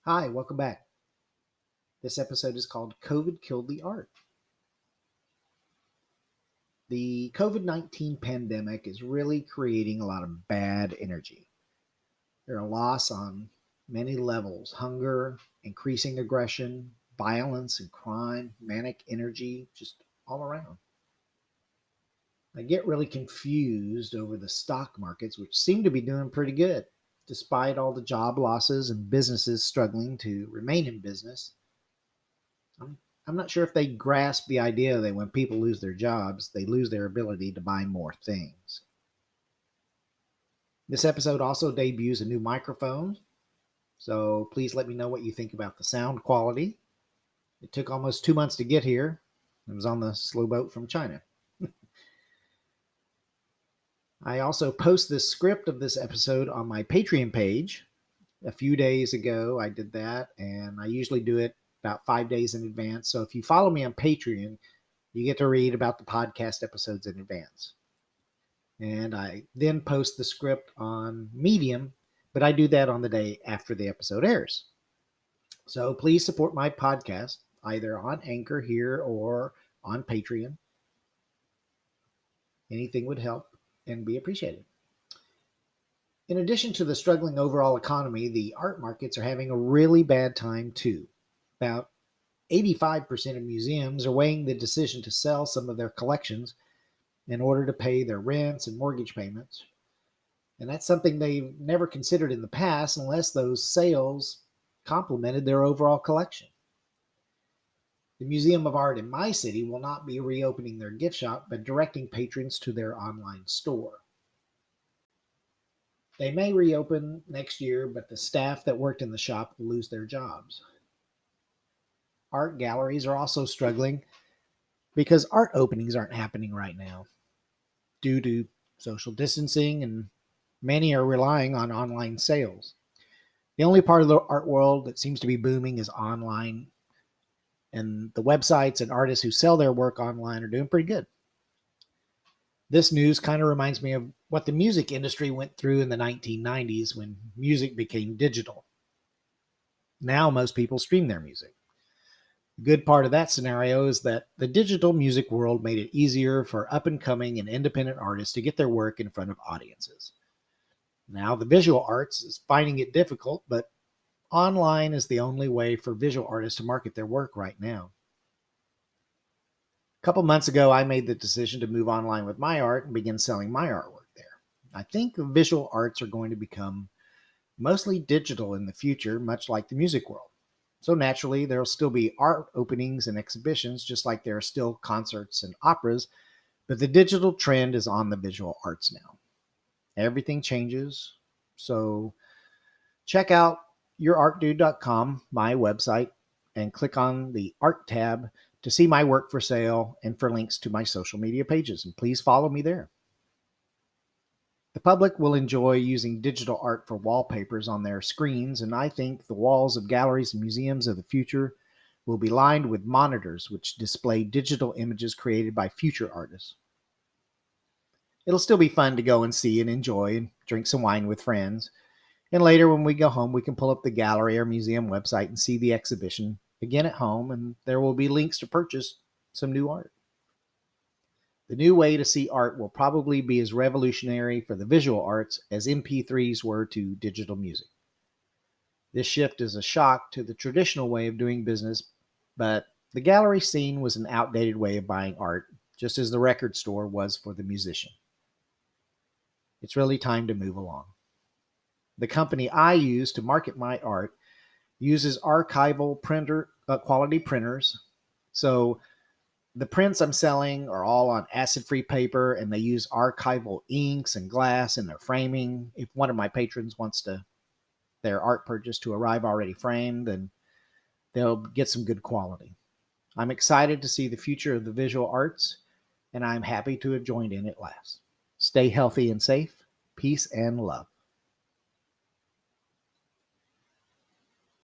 Hi, welcome back. This episode is called COVID Killed the Art. The COVID 19 pandemic is really creating a lot of bad energy. There are loss on many levels: hunger, increasing aggression, violence and crime, manic energy, just all around. I get really confused over the stock markets, which seem to be doing pretty good, despite all the job losses and businesses struggling to remain in business. I'm, I'm not sure if they grasp the idea that when people lose their jobs, they lose their ability to buy more things. This episode also debuts a new microphone, so please let me know what you think about the sound quality. It took almost 2 months to get here. It was on the slow boat from China. I also post the script of this episode on my Patreon page. A few days ago, I did that, and I usually do it about 5 days in advance. So if you follow me on Patreon, you get to read about the podcast episodes in advance. And I then post the script on Medium, but I do that on the day after the episode airs. So please support my podcast either on Anchor here or on Patreon. Anything would help and be appreciated. In addition to the struggling overall economy, the art markets are having a really bad time too. About 85% of museums are weighing the decision to sell some of their collections in order to pay their rents and mortgage payments. And that's something they've never considered in the past unless those sales complemented their overall collection. The Museum of Art in my city will not be reopening their gift shop, but directing patrons to their online store. They may reopen next year, but the staff that worked in the shop will lose their jobs. Art galleries are also struggling because art openings aren't happening right now due to social distancing, and many are relying on online sales. The only part of the art world that seems to be booming is online, and the websites and artists who sell their work online are doing pretty good. This news kind of reminds me of what the music industry went through in the 1990s when music became digital. Now most people stream their music. The good part of that scenario is that the digital music world made it easier for up and coming and independent artists to get their work in front of audiences. Now the visual arts is finding it difficult, but online is the only way for visual artists to market their work right now. A couple months ago, I made the decision to move online with my art and begin selling my artwork there. I think visual arts are going to become mostly digital in the future, much like the music world. So naturally, there will still be art openings and exhibitions, just like there are still concerts and operas, but the digital trend is on the visual arts now. Everything changes. So check out yourartdude.com, my website, and click on the art tab to see my work for sale and for links to my social media pages. And please follow me there. The public will enjoy using digital art for wallpapers on their screens, and I think the walls of galleries and museums of the future will be lined with monitors which display digital images created by future artists. It'll still be fun to go and see and enjoy and drink some wine with friends. And later, when we go home, we can pull up the gallery or museum website and see the exhibition again at home, and there will be links to purchase some new art. The new way to see art will probably be as revolutionary for the visual arts as MP3s were to digital music. This shift is a shock to the traditional way of doing business, but the gallery scene was an outdated way of buying art, just as the record store was for the musician. It's really time to move along. The company I use to market my art uses archival quality printers. So the prints I'm selling are all on acid-free paper, and they use archival inks and glass in their framing. If one of my patrons wants their art purchase to arrive already framed, then they'll get some good quality. I'm excited to see the future of the visual arts, and I'm happy to have joined in at last. Stay healthy and safe. Peace and love.